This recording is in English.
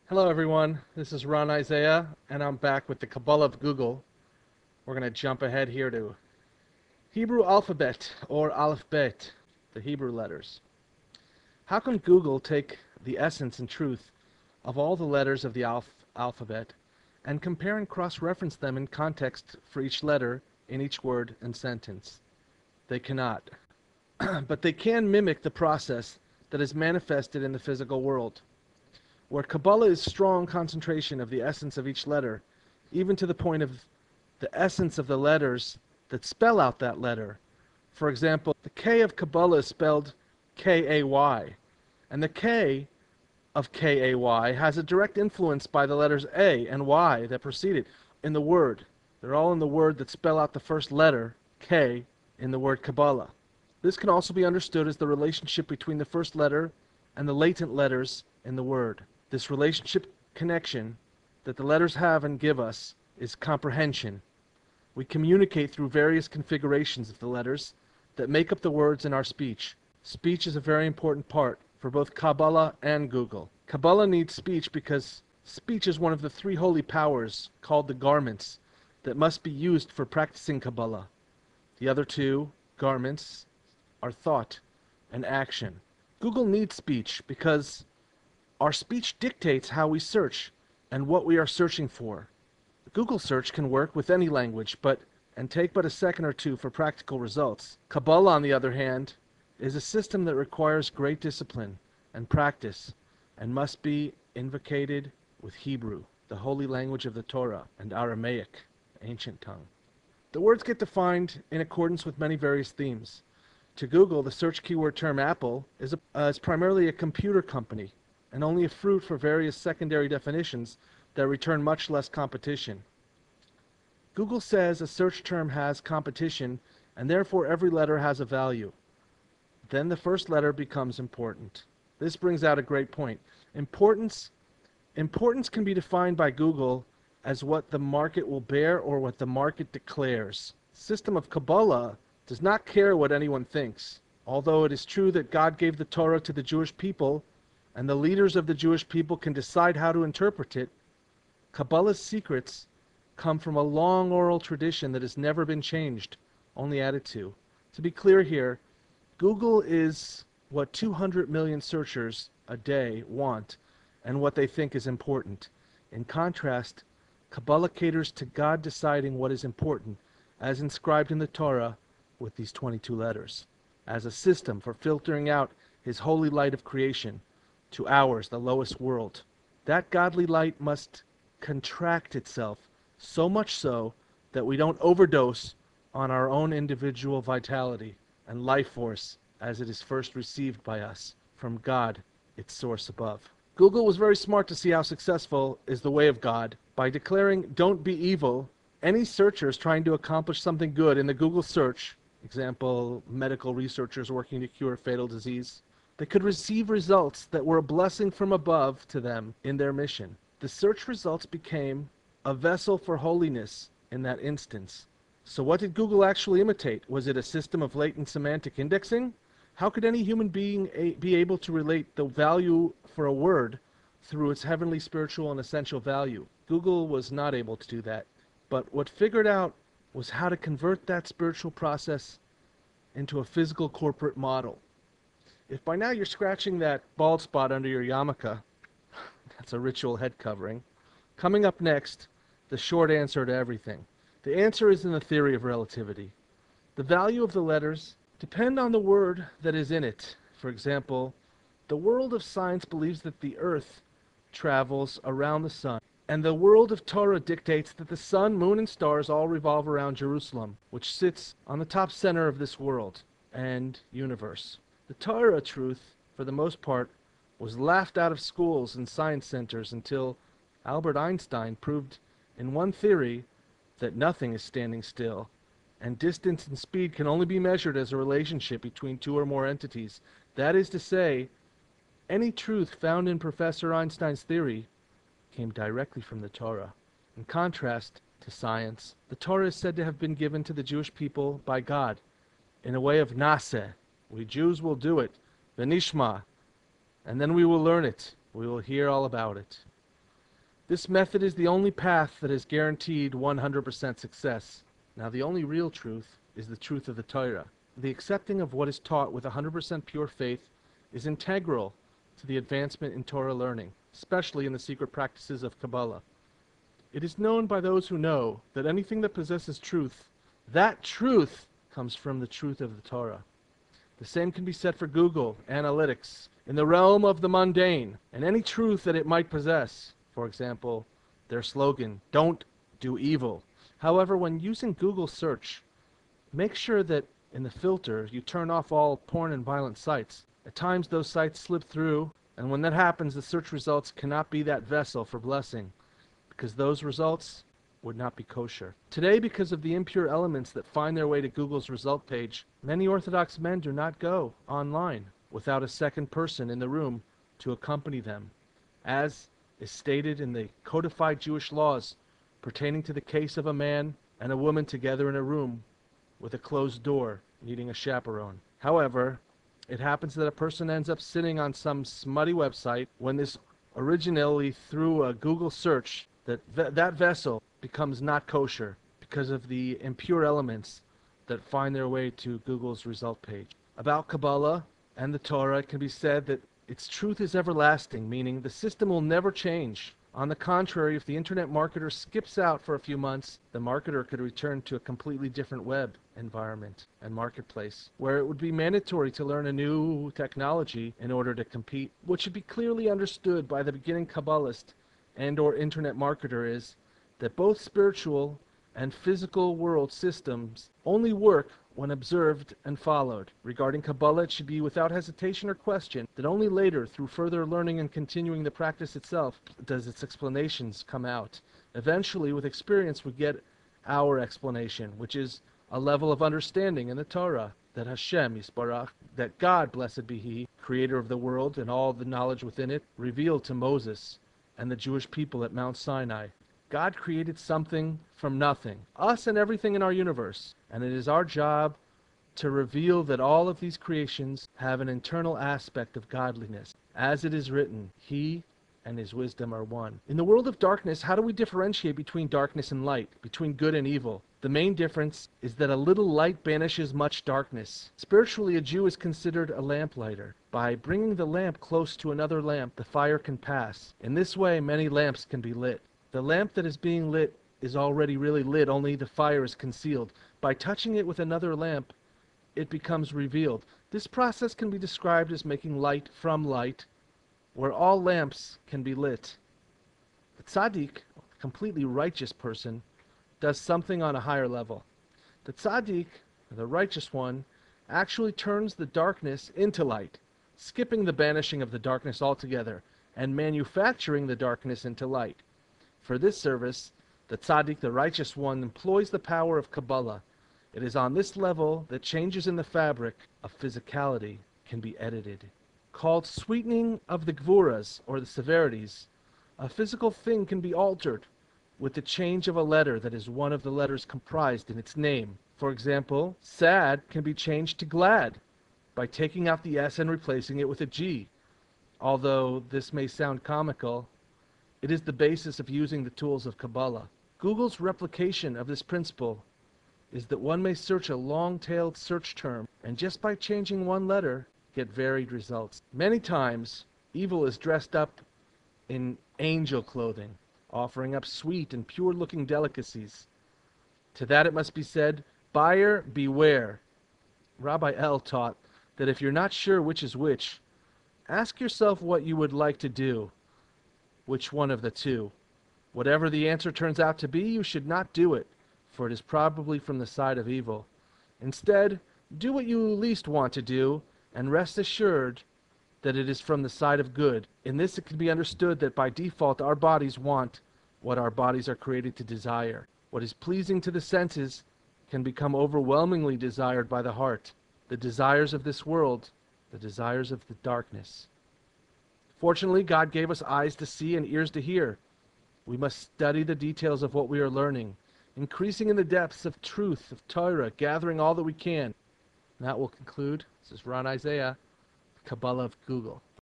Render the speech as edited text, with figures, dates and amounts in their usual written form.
Hello everyone, this is Ron Isaiah, and I'm back with the Kabbalah of Google. We're going to jump ahead here to Hebrew alphabet, or Aleph-Bet, the Hebrew letters. How can Google take the essence and truth of all the letters of the alphabet and compare and cross-reference them in context for each letter in each word and sentence? They cannot. But they can mimic the process that is manifested in the physical world, where Kabbalah is strong concentration of the essence of each letter, even to the point of the essence of the letters that spell out that letter. For example, the K of Kabbalah is spelled K-A-Y, and the K of K-A-Y has a direct influence by the letters A and Y that precede it in the word. They're all in the word that spell out the first letter, K, in the word Kabbalah. This can also be understood as the relationship between the first letter and the latent letters in the word. This relationship connection that the letters have and give us is comprehension. We communicate through various configurations of the letters that make up the words in our speech. Speech is a very important part for both Kabbalah and Google. Kabbalah needs speech because speech is one of the three holy powers called the garments that must be used for practicing Kabbalah. The other two garments are thought and action. Google needs speech because our speech dictates how we search and what we are searching for. Google search can work with any language and take but a second or two for practical results. Kabbalah, on the other hand, is a system that requires great discipline and practice and must be invocated with Hebrew, the holy language of the Torah, and Aramaic, ancient tongue. The words get defined in accordance with many various themes. To Google, the search keyword term Apple is primarily a computer company and only a fruit for various secondary definitions that return much less competition. Google says a search term has competition and therefore every letter has a value. Then the first letter becomes important. This brings out a great point. Importance can be defined by Google as what the market will bear or what the market declares. The system of Kabbalah does not care what anyone thinks. Although it is true that God gave the Torah to the Jewish people and the leaders of the Jewish people can decide how to interpret it, Kabbalah's secrets come from a long oral tradition that has never been changed, only added to. To be clear here, Google is what 200 million searchers a day want and what they think is important. In contrast, Kabbalah caters to God deciding what is important, as inscribed in the Torah with these 22 letters, as a system for filtering out His holy light of creation to ours, the lowest world. That godly light must contract itself, so much so that we don't overdose on our own individual vitality and life force as it is first received by us from God, its source above. Google was very smart to see how successful is the way of God. By declaring, "Don't be evil," any searchers trying to accomplish something good in the Google search, example, medical researchers working to cure fatal disease, they could receive results that were a blessing from above to them in their mission. The search results became a vessel for holiness in that instance. So what did Google actually imitate? Was it a system of latent semantic indexing? How could any human being be able to relate the value for a word through its heavenly, spiritual, and essential value? Google was not able to do that. But what figured out was how to convert that spiritual process into a physical corporate model. If by now you're scratching that bald spot under your yarmulke, that's a ritual head covering. Coming up next, the short answer to everything. The answer is in the theory of relativity. The value of the letters depend on the word that is in it. For example, the world of science believes that the earth travels around the sun, and the world of Torah dictates that the sun, moon, and stars all revolve around Jerusalem, which sits on the top center of this world and universe. The Torah truth, for the most part, was laughed out of schools and science centers until Albert Einstein proved in one theory that nothing is standing still, and distance and speed can only be measured as a relationship between two or more entities. That is to say, any truth found in Professor Einstein's theory came directly from the Torah. In contrast to science, the Torah is said to have been given to the Jewish people by God in a way of naseh. We Jews will do it, v'nishma, and then we will learn it. We will hear all about it. This method is the only path that is guaranteed 100% success. Now, the only real truth is the truth of the Torah. The accepting of what is taught with 100% pure faith is integral to the advancement in Torah learning, especially in the secret practices of Kabbalah. It is known by those who know that anything that possesses truth, that truth comes from the truth of the Torah. The same can be said for Google Analytics in the realm of the mundane and any truth that it might possess. For example, their slogan, "Don't do evil." However, when using Google search, make sure that in the filter you turn off all porn and violent sites. At times those sites slip through, and when that happens, the search results cannot be that vessel for blessing, because those results would not be kosher. Today, because of the impure elements that find their way to Google's result page, many Orthodox men do not go online without a second person in the room to accompany them, as is stated in the codified Jewish laws pertaining to the case of a man and a woman together in a room with a closed door needing a chaperone. However, it happens that a person ends up sitting on some smutty website when this originally through a Google search that vessel becomes not kosher because of the impure elements that find their way to Google's result page. About Kabbalah and the Torah, it can be said that its truth is everlasting, meaning the system will never change. On the contrary, if the internet marketer skips out for a few months, the marketer could return to a completely different web environment and marketplace, where it would be mandatory to learn a new technology in order to compete. What should be clearly understood by the beginning Kabbalist and or internet marketer is that both spiritual and physical world systems only work when observed and followed. Regarding Kabbalah, it should be without hesitation or question that only later, through further learning and continuing the practice itself, does its explanations come out. Eventually, with experience, we get our explanation, which is a level of understanding in the Torah, that Hashem Yisbarach, that God, blessed be He, creator of the world and all the knowledge within it, revealed to Moses and the Jewish people at Mount Sinai. God created something from nothing, us and everything in our universe, and it is our job to reveal that all of these creations have an internal aspect of godliness. As it is written, He and His wisdom are one. In the world of darkness, how do we differentiate between darkness and light, between good and evil? The main difference is that a little light banishes much darkness. Spiritually, a Jew is considered a lamplighter. By bringing the lamp close to another lamp, the fire can pass. In this way, many lamps can be lit. The lamp that is being lit is already really lit, only the fire is concealed. By touching it with another lamp, it becomes revealed. This process can be described as making light from light, where all lamps can be lit. The tzaddik, a completely righteous person, does something on a higher level. The tzaddik, the righteous one, actually turns the darkness into light, skipping the banishing of the darkness altogether, and manufacturing the darkness into light. For this service, the tzaddik, the righteous one, employs the power of Kabbalah. It is on this level that changes in the fabric of physicality can be edited. Called sweetening of the gvuras, or the severities, a physical thing can be altered with the change of a letter that is one of the letters comprised in its name. For example, sad can be changed to glad by taking out the S and replacing it with a G. Although this may sound comical, it is the basis of using the tools of Kabbalah. Google's replication of this principle is that one may search a long-tailed search term, and just by changing one letter, get varied results. Many times, evil is dressed up in angel clothing, offering up sweet and pure-looking delicacies. To that it must be said, buyer beware. Rabbi L. taught that if you're not sure which is which, ask yourself what you would like to do. Which one of the two? Whatever the answer turns out to be, you should not do it, for it is probably from the side of evil. Instead, do what you least want to do, and rest assured that it is from the side of good. In this, it can be understood that by default, our bodies want what our bodies are created to desire. What is pleasing to the senses can become overwhelmingly desired by the heart. The desires of this world, the desires of the darkness. Fortunately, God gave us eyes to see and ears to hear. We must study the details of what we are learning, increasing in the depths of truth, of Torah, gathering all that we can. And that will conclude. This is Ron Isaiah, Kabbalah of Google.